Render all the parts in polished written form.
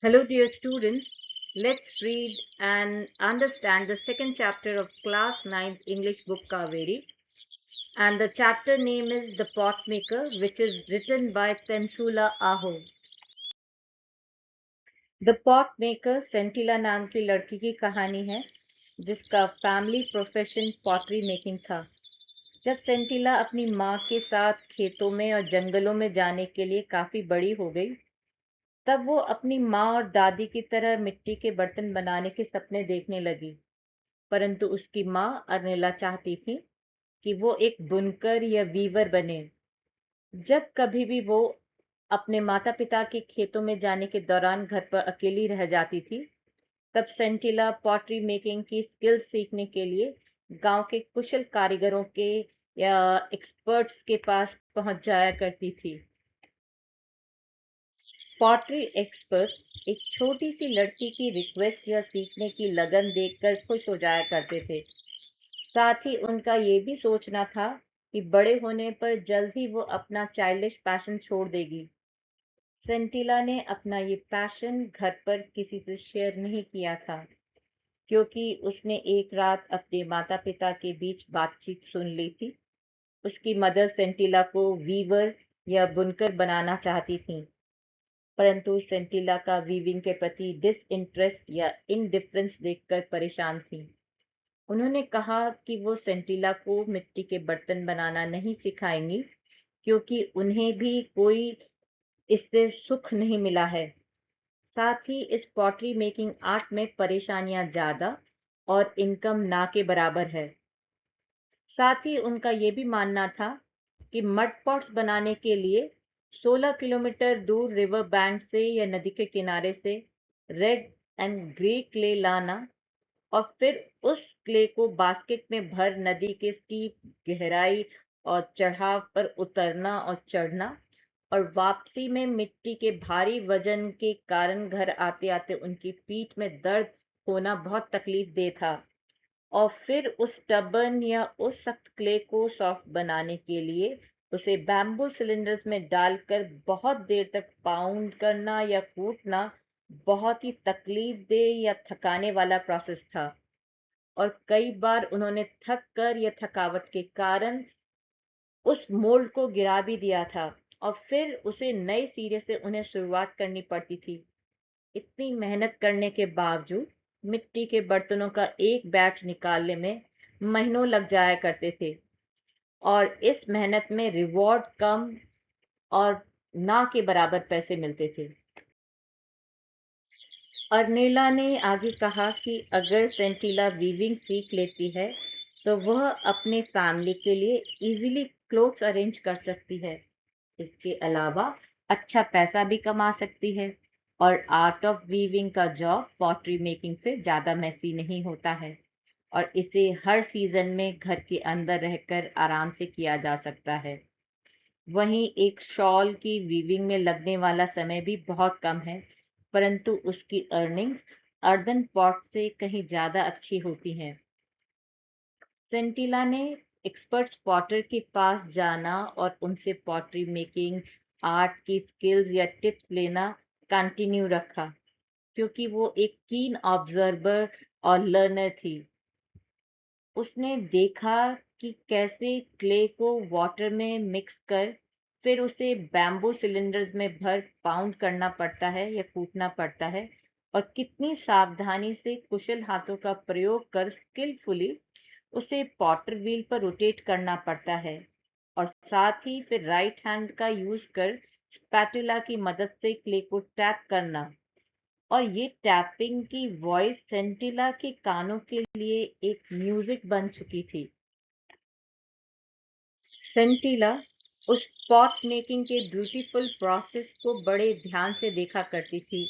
Hello, dear students. Let's read and understand the second chapter of Class 9th English book Kaveri. And the chapter name is The Pot Maker, which is written by Sensula Aho. The pot maker Sentila नाम की लड़की की कहानी है जिसका family profession pottery making था। जब सेंटिला अपनी माँ के साथ खेतों में और जंगलों में जाने के लिए काफी बड़ी हो गई, तब वो अपनी माँ और दादी की तरह मिट्टी के बर्तन बनाने के सपने देखने लगी। परंतु उसकी माँ अर्नेला चाहती थी कि वो एक बुनकर या वीवर बने। जब कभी भी वो अपने माता-पिता के खेतों में जाने के दौरान घर पर अकेली रह जाती थी, तब सेंटिला पॉटरी मेकिंग की स्किल्स सीखने के लिए गांव के कुशल कारीगरों के या एक्सपर्ट्स के पास पहुंच जाया करती थी। पॉटरी एक्सपर्ट एक छोटी सी लड़की की रिक्वेस्ट या सीखने की लगन देखकर खुश हो जाया करते थे। साथ ही उनका ये भी सोचना था कि बड़े होने पर जल्द ही वो अपना चाइल्डिश पैशन छोड़ देगी। सेंटिला ने अपना ये पैशन घर पर किसी से शेयर नहीं किया था, क्योंकि उसने एक रात अपने माता-पिता के बीच बातचीत सुन ली थी। उसकी मदर सेंटिला को वीवर या बुनकर बनाना चाहती थीं, परंतु सेंटिला का वीविंग के प्रति डिसइंटरेस्ट या इनडिफरेंस देखकर परेशान थी। उन्होंने कहा कि वो सेंटिला को मिट्टी के बर्तन बनाना नहीं सिखाएंगी, क्योंकि उन्हें भी कोई इससे सुख नहीं मिला है। साथ ही इस पॉटरी मेकिंग आर्ट में परेशानियां ज्यादा और इनकम ना के बराबर है। साथ ही उनका ये भी मानना था कि मड पॉट्स बनाने के लिए 16 किलोमीटर दूर रिवर बैंक से या नदी के किनारे से रेड एंड ग्रे क्ले लाना और फिर उस क्ले को बास्केट में भर नदी के स्टीप गहराई और चढ़ाव पर उतरना और चढ़ना, और वापसी में मिट्टी के भारी वजन के कारण घर आते आते उनकी पीठ में दर्द होना बहुत तकलीफ दे था। और फिर उस स्टबर्न या उस सख्त क्ले को सॉफ्ट बनाने के लिए उसे बैम्बू सिलिंडर्स में डालकर बहुत देर तक पाउंड करना या कूटना बहुत ही तकलीफ दे या थकाने वाला प्रोसेस था। और कई बार उन्होंने थक कर या थकावट के कारण उस मोल्ड को गिरा भी दिया था और फिर उसे नए सिरे से उन्हें शुरुआत करनी पड़ती थी। इतनी मेहनत करने के बावजूद मिट्टी के बर्तनों का एक बैच निकालने में महीनों लग जाया करते थे, और इस मेहनत में रिवॉर्ड कम और ना के बराबर पैसे मिलते थे। अर्नेला ने आगे कहा कि अगर सेंटिला वीविंग सीख लेती है तो वह अपने फैमिली के लिए इजीली क्लोथ्स अरेंज कर सकती है। इसके अलावा अच्छा पैसा भी कमा सकती है, और आर्ट ऑफ वीविंग का जॉब पॉटरी मेकिंग से ज़्यादा मैसी नहीं होता है, और इसे हर सीजन में घर के अंदर रहकर आराम से किया जा सकता है। वहीं एक शॉल की वीविंग में लगने वाला समय भी बहुत कम है, परंतु उसकी अर्निंग्स अर्दन पॉट से कहीं ज़्यादा अच्छी होती हैं। सेंटिला ने एक्सपर्ट पॉटर के पास जाना और उनसे पॉटरी मेकिंग आर्ट की स्किल्स या टिप्स लेना कंटिन्यू रखा, क्योंकि वो एक कीन ऑब्जर्वर और लर्नर थी। उसने देखा कि कैसे क्ले को वाटर में मिक्स कर फिर उसे बैम्बू सिलिंडर्स में भर पाउंड करना पड़ता है या कूटना पड़ता है, और कितनी सावधानी से कुशल हाथों का प्रयोग कर स्किलफुली उसे पॉटर व्हील पर रोटेट करना पड़ता है, और साथ ही फिर राइट हैंड का यूज कर स्पैटुला की मदद से क्ले को टैप करना। और ये टैपिंग की वॉइस सेंटिला के कानों के लिए एक म्यूजिक बन चुकी थी। सेंटिला उस पॉट मेकिंग के ब्यूटीफुल प्रोसेस को बड़े ध्यान से देखा करती थी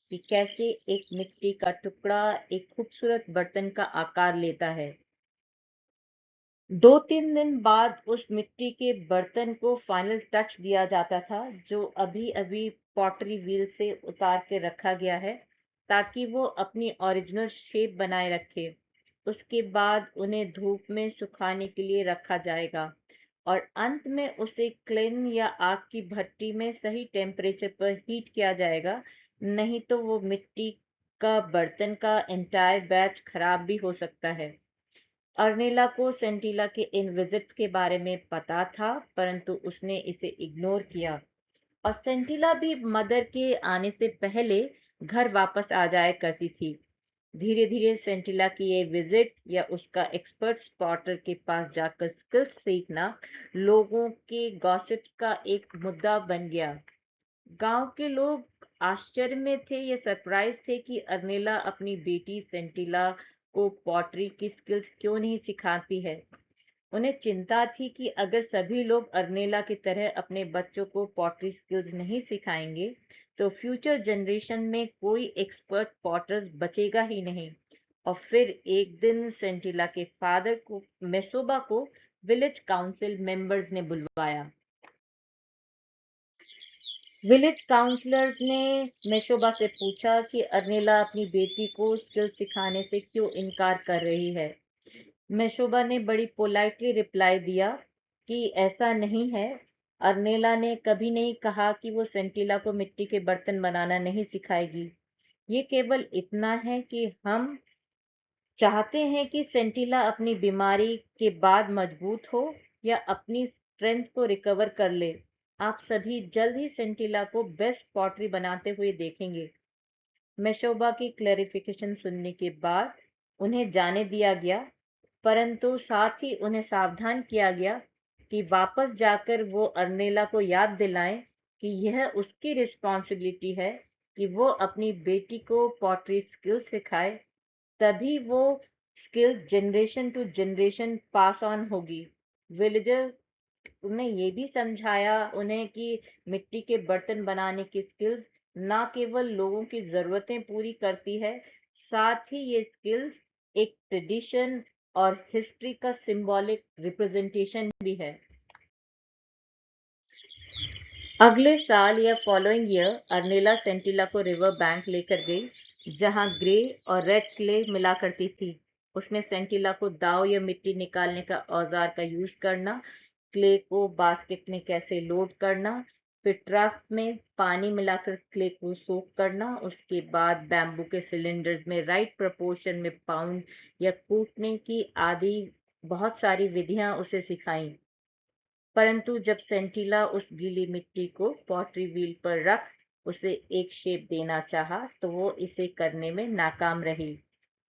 कि कैसे एक मिट्टी का टुकड़ा एक खूबसूरत बर्तन का आकार लेता है। 2-3 दिन बाद उस मिट्टी के बर्तन को फाइनल टच दिया जाता था, जो अभी-अभी पॉटरी व्हील से उतार के रखा गया है, ताकि वो अपनी ओरिजिनल शेप बनाए रखे। उसके बाद उन्हें धूप में सुखाने के लिए रखा जाएगा, और अंत में उसे क्लेन या आग की भट्टी में सही टेम्परेचर पर हीट किया जाएगा, नहीं तो वो मिट्टी का बर्तन का एंटायर बैच खराब भी हो सकता है। अर्निला को सेंटिला के इन विजिट्स के बारे में पता था, परंतु उसने इसे इग्नोर किया और सेंटिला भी मदर के आने से पहले घर वापस आ जाया करती थी। धीरे धीरे सेंटिला की ये विजिट या उसका एक्सपर्ट स्पॉटर के पास जाकर स्किल्स सीखना लोगों के गॉसिप्स का एक मुद्दा बन गया। गांव के लोग आश्चर्य में थे या सरप्राइज थे कि अर्नेला अपनी बेटी सेंटिला को पॉटरी की स्किल्स क्यों नहीं सिखाती है। उन्हें चिंता थी कि अगर सभी लोग अर्नेला की तरह अपने बच्चों को पॉटरी स्किल्स नहीं सिखाएंगे, तो फ्यूचर जनरेशन में कोई एक्सपर्ट पॉटर बचेगा ही नहीं। और फिर एक दिन सेंटिला के फादर को मेसोबा को विलेज काउंसिल मेंबर्स ने बुलवाया। विलेज काउंसलर ने मेशोबा से पूछा कि अर्नेला अपनी बेटी को स्किल सिखाने से क्यों इनकार कर रही है। मेशोबा ने बड़ी पोलाइटली रिप्लाई दिया कि ऐसा नहीं है। अर्नेला ने कभी नहीं कहा कि वो सेंटिला को मिट्टी के बर्तन बनाना नहीं सिखाएगी। ये केवल इतना है कि हम चाहते हैं कि सेंटिला अपनी बीमारी के बाद मजबूत हो या अपनी स्ट्रेंथ को रिकवर कर ले। आप सभी जल्द ही सेंटिला को बेस्ट पॉटरी बनाते हुए देखेंगे। मेशोबा की क्लैरिफिकेशन सुनने के बाद उन्हें जाने दिया गया, परंतु साथ ही उन्हें सावधान किया गया कि वापस जाकर वो अर्नेला को याद दिलाएं कि यह उसकी रिस्पॉन्सिबिलिटी है कि वो अपनी बेटी को पॉटरी स्किल सिखाए, तभी वो skill generation to generation pass on होगी। विलेजर ने ये भी समझाया उन्हें कि मिट्टी के बर्तन बनाने की स्किल्स ना केवल लोगों की जरूरतें पूरी करती है, साथ ही ये स्किल्स एक ट्रेडिशन और हिस्ट्री का सिंबॉलिक रिप्रेजेंटेशन भी है। अगले साल या फॉलोइंग ईयर अर्नेला सेंटिला को रिवर बैंक लेकर गई, जहां ग्रे और रेड क्ले मिला करती थी। उसने सेंटिला को दाव या मिट्टी निकालने का औजार का यूज करना, क्ले को बास्केट में कैसे लोड करना, फिर ट्रक में पानी मिलाकर क्ले को सोक करना, उसके बाद बैम्बू के सिलेंडर्स में राइट प्रोपोर्शन में पाउंड या कूटने की आदि बहुत सारी विधियां उसे सिखाई। परंतु जब सेंटिला उस गीली मिट्टी को पॉटरी व्हील पर रख उसे एक शेप देना चाहा, तो वो इसे करने में नाकाम रही।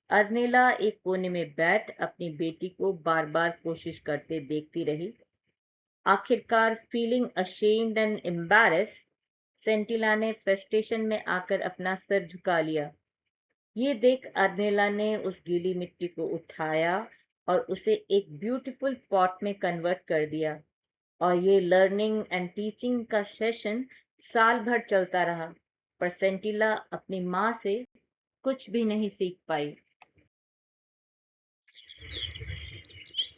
अर्नेला एक कोने में बैठ अपनी बेटी को बार बार कोशिश करते देखती रही। आखिरकार फीलिंग अशेम्ड एंड एम्बैरेस्ड, सेंटिला ने फ्रस्ट्रेशन में आकर अपना सर झुका लिया। ये देख अर्नेला ने उस गीली मिट्टी को उठाया और उसे एक ब्यूटीफुल पॉट में कन्वर्ट कर दिया। और ये लर्निंग एंड टीचिंग का सेशन साल भर चलता रहा, पर सेंटिला अपनी माँ से कुछ भी नहीं सीख पाई।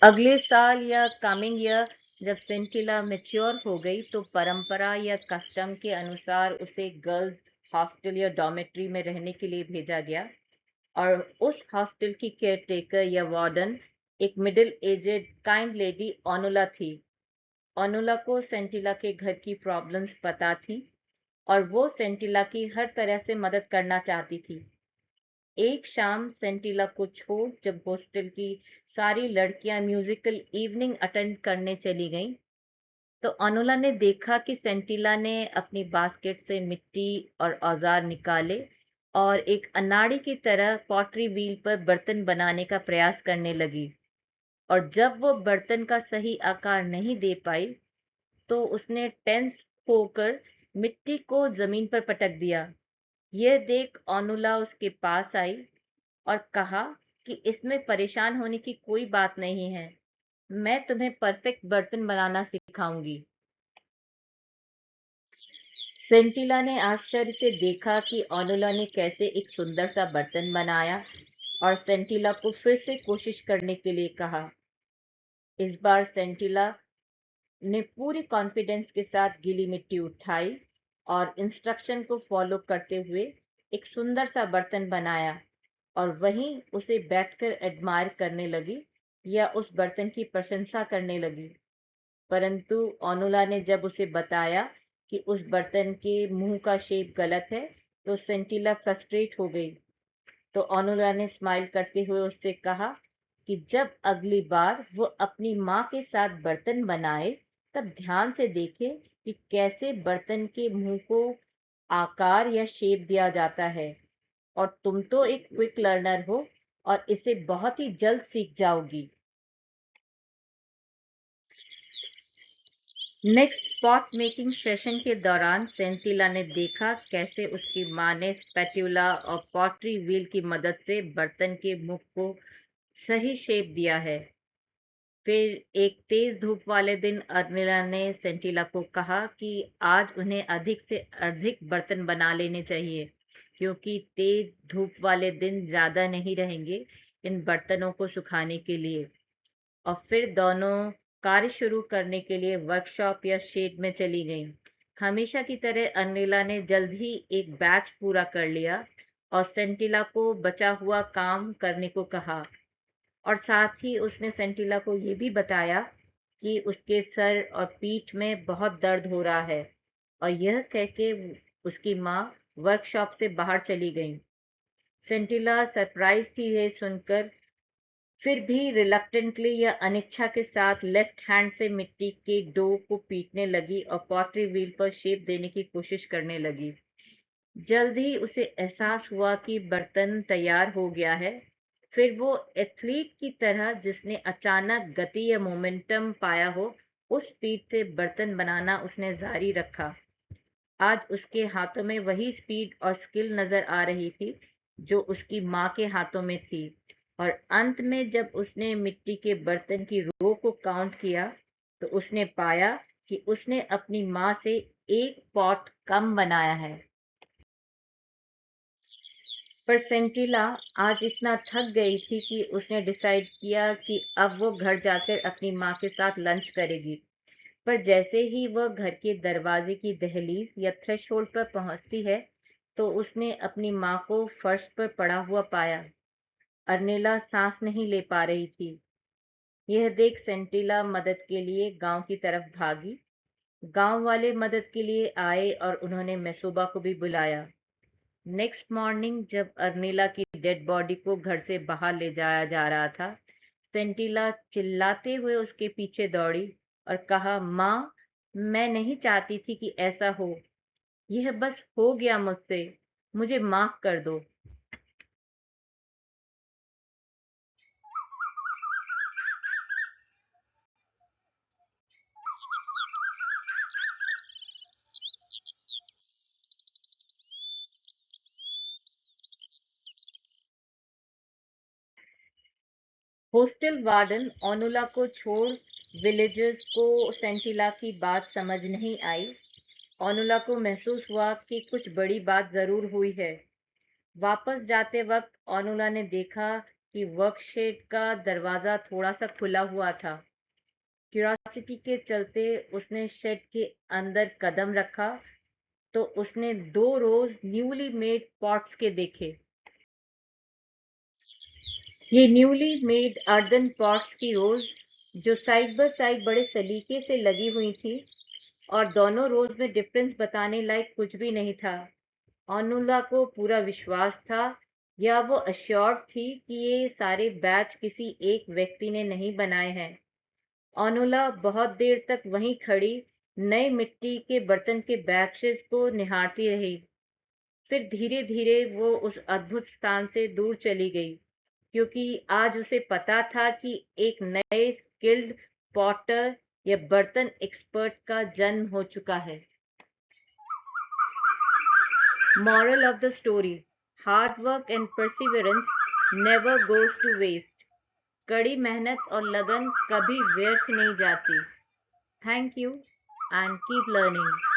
अगले साल या कमिंग ईयर जब सेंटिला मैच्योर हो गई, तो परंपरा या कस्टम के अनुसार उसे गर्ल्स हॉस्टल या डॉर्मेट्री में रहने के लिए भेजा गया। और उस हॉस्टल की केयरटेकर या वार्डन एक मिडिल एजेड काइंड लेडी ओनुला थी। ओनुला को सेंटिला के घर की प्रॉब्लम्स पता थी और वो सेंटिला की हर तरह से मदद करना चाहती थी। एक शाम सेंटिला को छोड़ जब हॉस्टल की सारी लड़कियां म्यूजिकल इवनिंग अटेंड करने चली गईं, तो अनुला ने देखा कि सेंटिला ने अपनी बास्केट से मिट्टी और औजार निकाले और एक अनाड़ी की तरह पॉटरी व्हील पर बर्तन बनाने का प्रयास करने लगी। और जब वो बर्तन का सही आकार नहीं दे पाई, तो उसने टेंस होकर मिट्टी को जमीन पर पटक दिया। यह देख ओनुला उसके पास आई और कहा कि इसमें परेशान होने की कोई बात नहीं है, मैं तुम्हें परफेक्ट बर्तन बनाना सिखाऊंगी। सेंटिला ने आश्चर्य से देखा कि ओनुला ने कैसे एक सुंदर सा बर्तन बनाया और सेंटिला को फिर से कोशिश करने के लिए कहा। इस बार सेंटिला ने पूरी कॉन्फिडेंस के साथ गीली मिट्टी उठाई और इंस्ट्रक्शन को फॉलो करते हुए एक सुंदर सा बर्तन बनाया और वहीं उसे बैठकर एडमायर करने लगी या उस बर्तन की प्रशंसा करने लगी। परंतु ओनुला ने जब उसे बताया कि उस बर्तन के मुंह का शेप गलत है, तो सेंटिला फ्रस्ट्रेट हो गई। तो अनुला ने स्माइल करते हुए उससे कहा कि जब अगली बार वो अपनी माँ के साथ बर्तन बनाए, तब ध्यान से देखे कि कैसे बर्तन के मुंह को आकार या शेप दिया जाता है। और तुम तो एक क्विक लर्नर हो और इसे बहुत ही जल्द सीख जाओगी। नेक्स्ट पॉट मेकिंग सेशन के दौरान सेंटिला ने देखा कैसे उसकी माँ ने स्पैटुला और पॉटरी व्हील की मदद से बर्तन के मुख को सही शेप दिया है। फिर एक तेज धूप वाले दिन अर्मिला ने सेंटिला को कहा कि आज उन्हें अधिक से अधिक बर्तन बना लेने चाहिए, क्योंकि तेज धूप वाले दिन ज्यादा नहीं रहेंगे इन बर्तनों को सुखाने के लिए। और फिर दोनों कार्य शुरू करने के लिए वर्कशॉप या शेड में चली गईं। हमेशा की तरह अनिला ने जल्द ही एक बैच पूरा कर लिया और सेंटिला को बचा हुआ काम करने को कहा। और साथ ही उसने सेंटिला को ये भी बताया कि उसके सर और पीठ में बहुत दर्द हो रहा है। और यह कह के उसकी माँ वर्कशॉप से बाहर चली गई। सेंटिला सरप्राइज थी ये सुनकर, फिर भी रिलक्टेंटली या अनिच्छा के साथ लेफ्ट हैंड से मिट्टी के डो को पीटने लगी और पॉटरी व्हील पर शेप देने की कोशिश करने लगी। जल्द ही उसे एहसास हुआ कि बर्तन तैयार हो गया है। फिर वो एथलीट की तरह जिसने अचानक गति या मोमेंटम पाया हो, उस स्पीड से बर्तन बनाना उसने जारी रखा। आज उसके हाथों में वही स्पीड और स्किल नजर आ रही थी जो उसकी माँ के हाथों में थी। और अंत में जब उसने मिट्टी के बर्तन की रो को काउंट किया, तो उसने पाया कि उसने अपनी माँ से एक पॉट कम बनाया है। पर सेंटिला आज इतना थक गई थी कि उसने डिसाइड किया कि अब वो घर जाकर अपनी माँ के साथ लंच करेगी। पर जैसे ही वह घर के दरवाजे की दहलीज या थ्रेशोल्ड पर पहुंचती है, तो उसने अपनी माँ को फर्श पर पड़ा हुआ पाया। अर्नेला सांस नहीं ले पा रही थी। यह देख सेंटिला मदद के लिए गांव की तरफ भागी। गांव वाले मदद के लिए आए और उन्होंने मेसोबा को भी बुलाया। नेक्स्ट मॉर्निंग जब अर्नेला की डेड बॉडी को घर से बाहर ले जाया जा रहा था, सेंटिला चिल्लाते हुए उसके पीछे दौड़ी और कहा, माँ, मैं नहीं चाहती थी कि ऐसा हो। यह बस हो गया मुझसे। मुझे माफ कर दो। हॉस्टल वार्डन ओनुला को छोड़ विलेजर्स को सेंटिला की बात समझ नहीं आई। ओनुला को महसूस हुआ कि कुछ बड़ी बात जरूर हुई है। वापस जाते वक्त ओनुला ने देखा कि वर्कशेड का दरवाजा थोड़ा सा खुला हुआ था। क्यूरियोसिटी के चलते उसने शेड के अंदर कदम रखा, तो उसने दो रोज न्यूली मेड पॉट्स के देखे। ये न्यूली मेड अर्दन पॉट्स की रोज, जो साइड बाय साइड बड़े सलीके से लगी हुई थी, और दोनों रोज में डिफरेंस बताने लायक कुछ भी नहीं था। अनुला को पूरा विश्वास था, या वो अश्योर्ड थी कि ये सारे बैच किसी एक व्यक्ति ने नहीं बनाए हैं। अनुला बहुत देर तक वहीं खड़ी नए मिट्टी के बर्तन के बैचेस को निहारती रही। फिर धीरे धीरे वो उस अद्भुत स्थान से दूर चली गई, क्योंकि आज उसे पता था कि एक नए स्किल्ड पॉटर या बर्तन एक्सपर्ट का जन्म हो चुका है। Moral of the story: hard work and perseverance never goes to waste. कड़ी मेहनत और लगन कभी व्यर्थ नहीं जाती। Thank you and keep learning.